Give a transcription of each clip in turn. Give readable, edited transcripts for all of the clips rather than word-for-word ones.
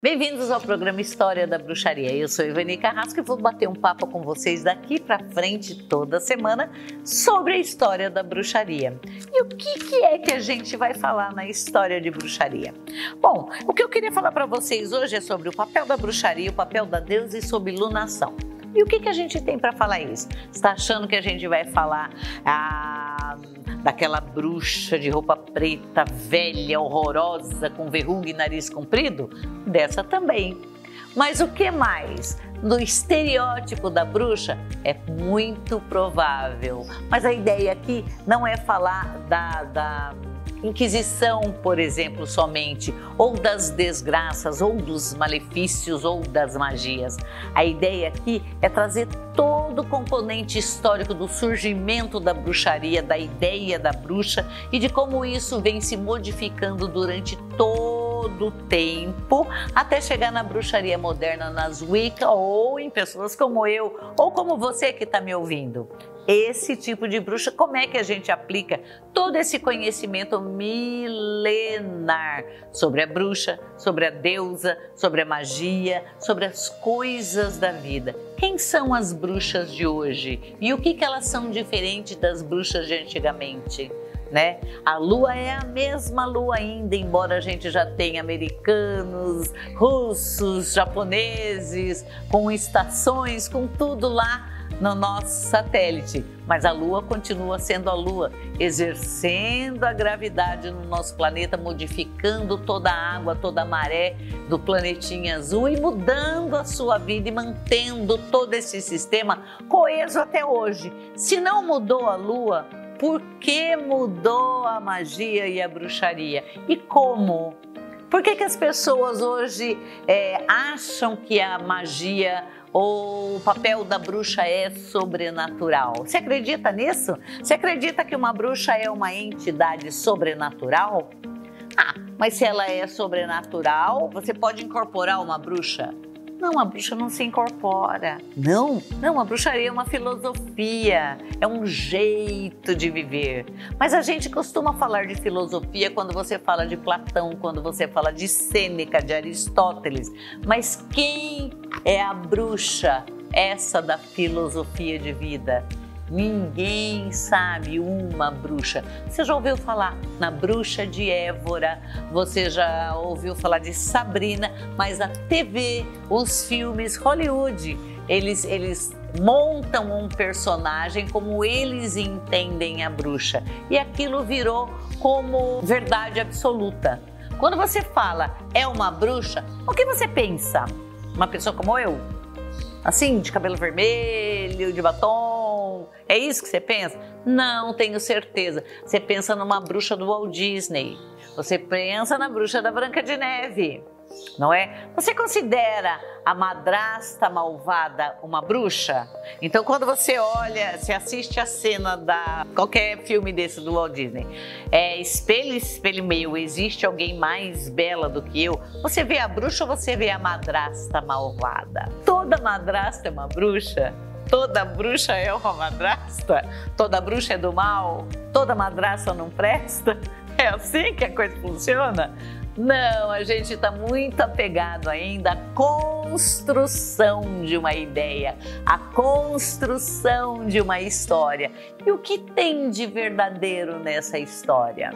Bem-vindos ao programa História da Bruxaria. Eu sou Ivani Carrasco e vou bater um papo com vocês daqui para frente toda semana sobre a história da bruxaria. E o que é que a gente vai falar na história de bruxaria? Bom, o que eu queria falar para vocês hoje é sobre o papel da bruxaria, o papel da deusa e sobre lunação. E o que a gente tem para falar isso? Você está achando que a gente vai falar daquela bruxa de roupa preta, velha, horrorosa, com verruga e nariz comprido? Dessa também. Mas o que mais? No estereótipo da bruxa é muito provável. Mas a ideia aqui não é falar da Inquisição, por exemplo, somente, ou das desgraças, ou dos malefícios, ou das magias. A ideia aqui é trazer todo o componente histórico do surgimento da bruxaria, da ideia da bruxa e de como isso vem se modificando durante todo o tempo, até chegar na bruxaria moderna, nas Wicca, ou em pessoas como eu, ou como você que está me ouvindo. Esse tipo de bruxa, como é que a gente aplica todo esse conhecimento milenar sobre a bruxa, sobre a deusa, sobre a magia, sobre as coisas da vida? Quem são as bruxas de hoje e o que elas são diferentes das bruxas de antigamente? Né? A lua é a mesma lua ainda, embora a gente já tenha americanos, russos, japoneses, com estações, com tudo lá no nosso satélite, mas a Lua continua sendo a Lua, exercendo a gravidade no nosso planeta, modificando toda a água, toda a maré do planetinha azul e mudando a sua vida e mantendo todo esse sistema coeso até hoje. Se não mudou a Lua, por que mudou a magia e a bruxaria? E como? Por que as pessoas hoje acham que a magia ou o papel da bruxa é sobrenatural? Você acredita nisso? Você acredita que uma bruxa é uma entidade sobrenatural? Mas se ela é sobrenatural, você pode incorporar uma bruxa? Não, a bruxa não se incorpora. Não, a bruxaria é uma filosofia, é um jeito de viver. Mas a gente costuma falar de filosofia quando você fala de Platão, quando você fala de Sêneca, de Aristóteles. Mas quem é a bruxa, essa da filosofia de vida? Ninguém sabe uma bruxa. Você já ouviu falar na bruxa de Évora, você já ouviu falar de Sabrina, mas a TV, os filmes, Hollywood, eles montam um personagem como eles entendem a bruxa e aquilo virou como verdade absoluta. Quando você fala é uma bruxa, o que você pensa? Uma pessoa como eu? Assim, de cabelo vermelho, de batom? É isso que você pensa? Não, tenho certeza. Você pensa numa bruxa do Walt Disney. Você pensa na bruxa da Branca de Neve, não é? Você considera a madrasta malvada uma bruxa? Então, quando você olha, você assiste a cena da qualquer filme desse do Walt Disney, espelho, espelho meu, existe alguém mais bela do que eu? Você vê a bruxa ou você vê a madrasta malvada? Toda madrasta é uma bruxa? Toda bruxa é uma madrasta? Toda bruxa é do mal? Toda madrasta não presta? É assim que a coisa funciona? Não, a gente está muito apegado ainda à construção de uma ideia, à construção de uma história. E o que tem de verdadeiro nessa história?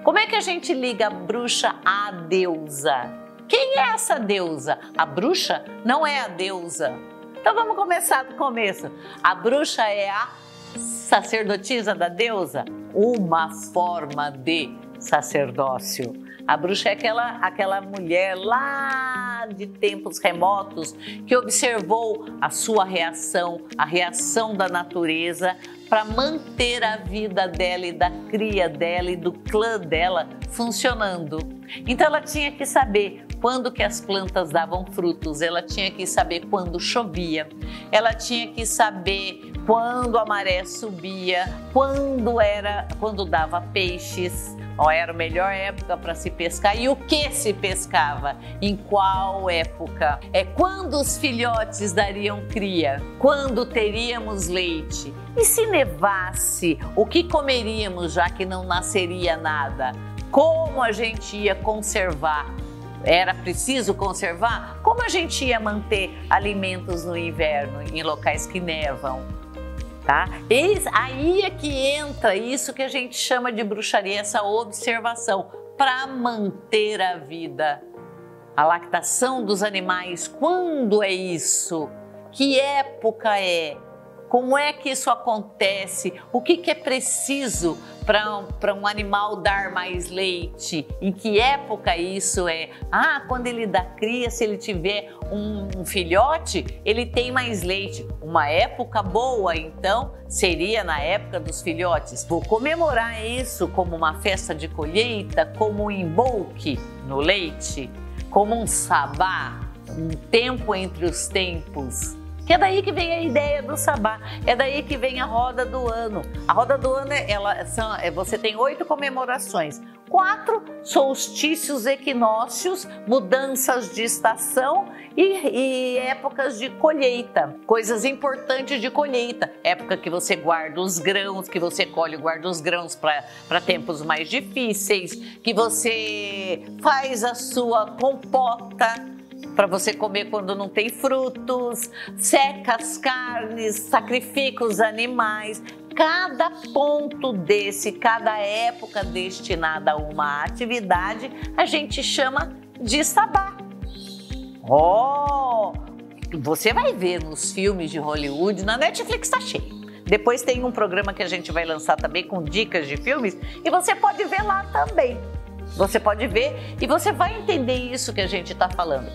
Como é que a gente liga a bruxa à deusa? Quem é essa deusa? A bruxa não é a deusa. Então vamos começar do começo. A bruxa é a sacerdotisa da deusa? Uma forma de sacerdócio. A bruxa é aquela mulher lá de tempos remotos que observou a sua reação, a reação da natureza para manter a vida dela e da cria dela e do clã dela funcionando. Então ela tinha que saber quando que as plantas davam frutos, ela tinha que saber quando chovia, ela tinha que saber quando a maré subia, quando dava peixes, qual era a melhor época para se pescar e o que se pescava, em qual época, quando os filhotes dariam cria, quando teríamos leite. E se nevasse, o que comeríamos já que não nasceria nada? Como a gente ia conservar era preciso conservar, como a gente ia manter alimentos no inverno em locais que nevam? Tá? Aí é que entra isso que a gente chama de bruxaria, essa observação para manter a vida. A lactação dos animais, quando é isso? Que época é? Como é que isso acontece? O que é preciso para um animal dar mais leite? Em que época isso é? Quando ele dá cria, se ele tiver um filhote, ele tem mais leite. Uma época boa, então, seria na época dos filhotes. Vou comemorar isso como uma festa de colheita, como um embolque no leite, como um sabá, um tempo entre os tempos. Que é daí que vem a ideia do sabá, é daí que vem a roda do ano. A roda do ano, você tem 8 comemorações, 4 solstícios, equinócios, mudanças de estação e épocas de colheita, coisas importantes de colheita, época que você guarda os grãos, que você colhe e guarda os grãos para tempos mais difíceis, que você faz a sua compota, para você comer quando não tem frutos, seca as carnes, sacrifica os animais. Cada ponto desse, cada época destinada a uma atividade, a gente chama de sabá. Você vai ver nos filmes de Hollywood, na Netflix tá cheio. Depois tem um programa que a gente vai lançar também com dicas de filmes e você pode ver lá também. Você pode ver e você vai entender isso que a gente está falando.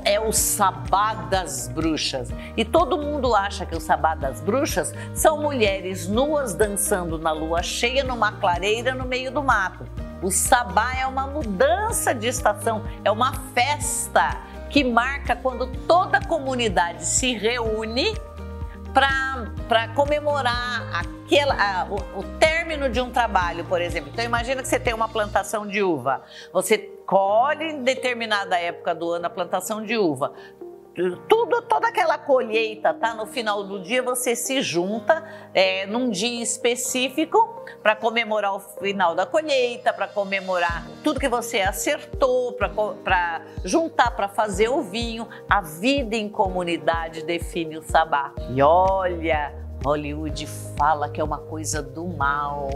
É o sabá das bruxas. E todo mundo acha que o sabá das bruxas são mulheres nuas dançando na lua cheia numa clareira no meio do mato. O sabá é uma mudança de estação, é uma festa que marca quando toda a comunidade se reúne para comemorar o término de um trabalho, por exemplo. Então imagina que você tem uma plantação de uva, você colhe em determinada época do ano a plantação de uva. Toda aquela colheita, tá? No final do dia você se junta num dia específico para comemorar o final da colheita, para comemorar tudo que você acertou, para juntar para fazer o vinho. A vida em comunidade define o sabá. E olha, Hollywood fala que é uma coisa do mal.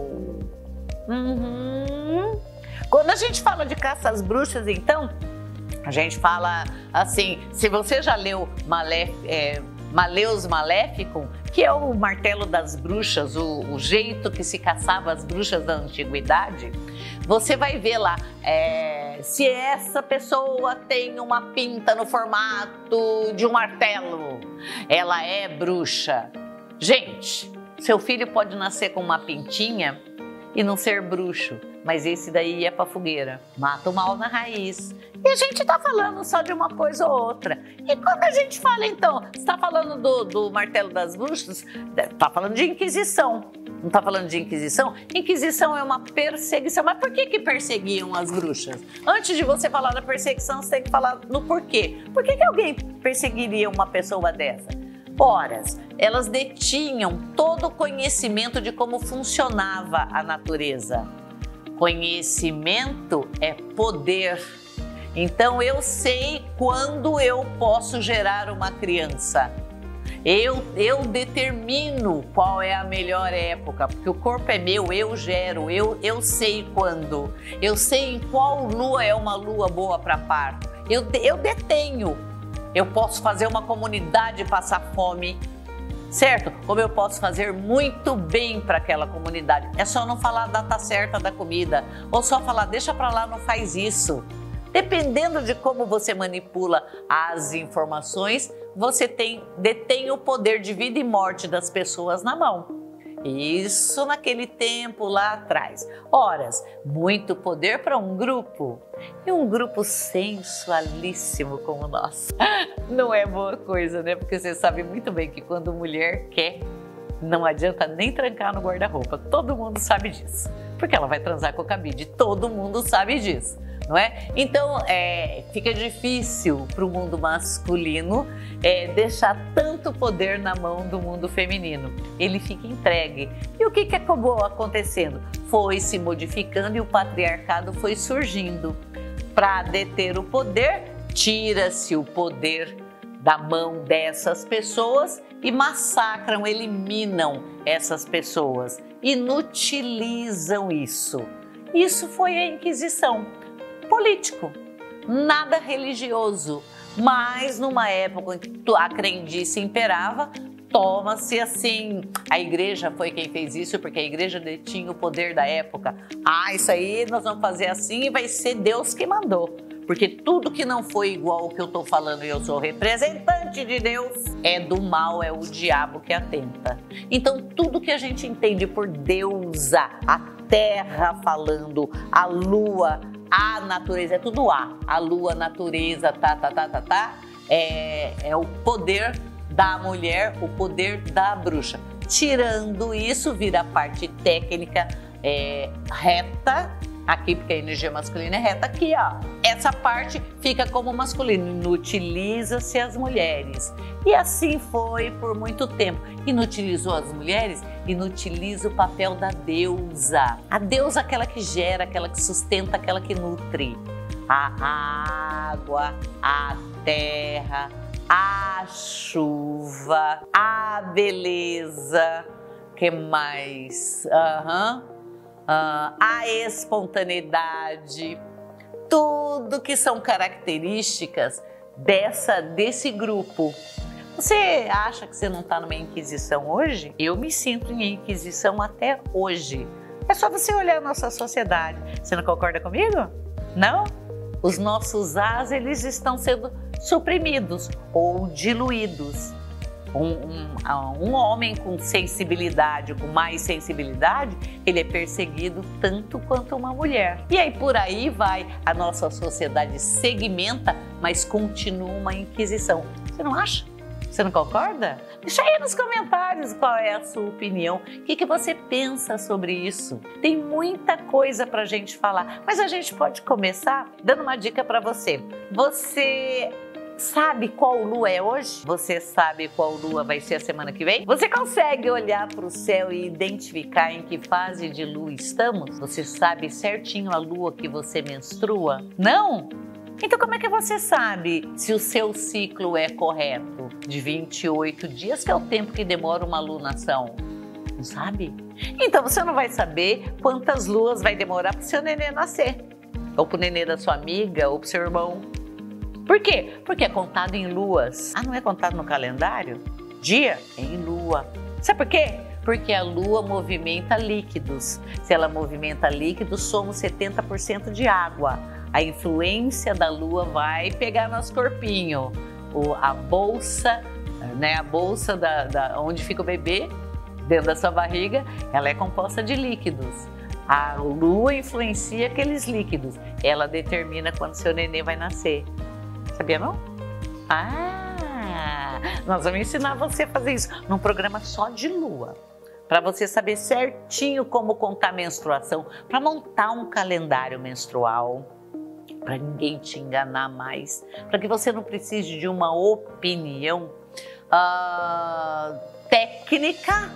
Quando a gente fala de caça às bruxas, então, a gente fala assim, se você já leu Maleus Maleficum, que é o martelo das bruxas, o jeito que se caçava as bruxas da antiguidade, você vai ver lá, se essa pessoa tem uma pinta no formato de um martelo, ela é bruxa. Gente, seu filho pode nascer com uma pintinha e não ser bruxo, mas esse daí é pra fogueira, mata o mal na raiz. E a gente tá falando só de uma coisa ou outra. E quando a gente fala, então, você tá falando do martelo das bruxas, tá falando de Inquisição. Não tá falando de Inquisição? Inquisição é uma perseguição. Mas por que perseguiam as bruxas? Antes de você falar da perseguição, você tem que falar no porquê. Por que alguém perseguiria uma pessoa dessa? Ora, elas detinham todo o conhecimento de como funcionava a natureza. Conhecimento é poder. Então eu sei quando eu posso gerar uma criança. Eu determino qual é a melhor época, porque o corpo é meu, eu gero, eu sei quando. Eu sei em qual lua é uma lua boa para parto. Eu detenho. Eu posso fazer uma comunidade passar fome, certo? Como eu posso fazer muito bem para aquela comunidade. É só não falar a data certa da comida, ou só falar, deixa para lá, não faz isso. Dependendo de como você manipula as informações, você detém o poder de vida e morte das pessoas na mão. Isso naquele tempo lá atrás. Ora, muito poder para um grupo. E um grupo sensualíssimo como o nosso. Não é boa coisa, né? Porque você sabe muito bem que quando mulher quer, não adianta nem trancar no guarda-roupa. Todo mundo sabe disso. Porque ela vai transar com o cabide. Todo mundo sabe disso. Não é? Então, fica difícil para o mundo masculino deixar tanto poder na mão do mundo feminino. Ele fica entregue. E o que acabou acontecendo? Foi se modificando e o patriarcado foi surgindo. Para deter o poder, tira-se o poder da mão dessas pessoas e massacram, eliminam essas pessoas, inutilizam isso. Isso foi a Inquisição. Político, nada religioso, mas numa época em que a crendice imperava, toma-se assim, a igreja foi quem fez isso porque a igreja detinha o poder da época. Isso aí nós vamos fazer assim e vai ser Deus que mandou. Porque tudo que não foi igual ao que eu estou falando e eu sou representante de Deus, é do mal, é o diabo que atenta. Então tudo que a gente entende por deusa, a terra falando, a lua, a natureza, é tudo a lua, a natureza, é o poder da mulher, o poder da bruxa. Tirando isso, vira a parte técnica reta, aqui porque a energia masculina é reta, aqui ó, essa parte fica como masculino, inutiliza-se as mulheres. E assim foi por muito tempo. Inutilizou as mulheres, inutiliza o papel da deusa. A deusa é aquela que gera, aquela que sustenta, aquela que nutre. A água, a terra, a chuva, a beleza, que mais? A espontaneidade, tudo que são características desse grupo. Você acha que você não está numa Inquisição hoje? Eu me sinto em Inquisição até hoje. É só você olhar a nossa sociedade. Você não concorda comigo? Não? Os nossos as, eles estão sendo suprimidos ou diluídos. Um homem com sensibilidade, com mais sensibilidade, ele é perseguido tanto quanto uma mulher. E aí por aí vai, a nossa sociedade segmenta, mas continua uma Inquisição. Você não acha? Você não concorda? Deixa aí nos comentários qual é a sua opinião. O que você pensa sobre isso? Tem muita coisa pra gente falar, mas a gente pode começar dando uma dica pra você. Você sabe qual lua é hoje? Você sabe qual lua vai ser a semana que vem? Você consegue olhar para o céu e identificar em que fase de lua estamos? Você sabe certinho a lua que você menstrua? Não? Então como é que você sabe se o seu ciclo é correto? De 28 dias, que é o tempo que demora uma lunação. Não sabe? Então você não vai saber quantas luas vai demorar para o seu nenê nascer. Ou para o nenê da sua amiga, ou para o seu irmão. Por quê? Porque é contado em luas. Não é contado no calendário? Dia é em lua. Sabe por quê? Porque a lua movimenta líquidos. Se ela movimenta líquidos, somos 70% de água. A influência da lua vai pegar nosso corpinho. A bolsa, né? A bolsa onde fica o bebê, dentro da sua barriga, ela é composta de líquidos. A lua influencia aqueles líquidos. Ela determina quando seu nenê vai nascer. Sabia não? Nós vamos ensinar você a fazer isso num programa só de lua. Para você saber certinho como contar a menstruação, para montar um calendário menstrual, para ninguém te enganar mais, para que você não precise de uma opinião técnica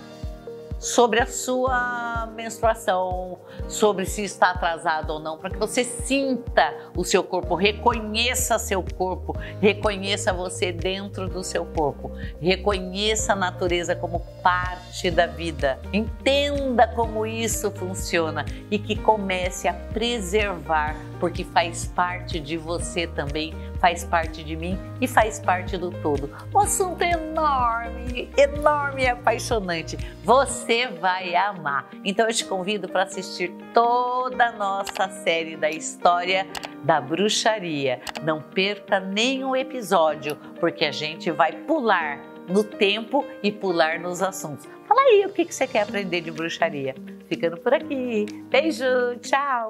sobre a sua menstruação, sobre se está atrasado ou não, para que você sinta o seu corpo, reconheça seu corpo, reconheça você dentro do seu corpo, reconheça a natureza como parte da vida, entenda como isso funciona e que comece a preservar, porque faz parte de você também, faz parte de mim e faz parte do todo. O assunto é enorme, enorme e apaixonante. Você vai amar. Então eu te convido para assistir toda a nossa série da história da bruxaria. Não perca nenhum episódio, porque a gente vai pular no tempo e pular nos assuntos. Fala aí o que você quer aprender de bruxaria. Ficando por aqui. Beijo, tchau!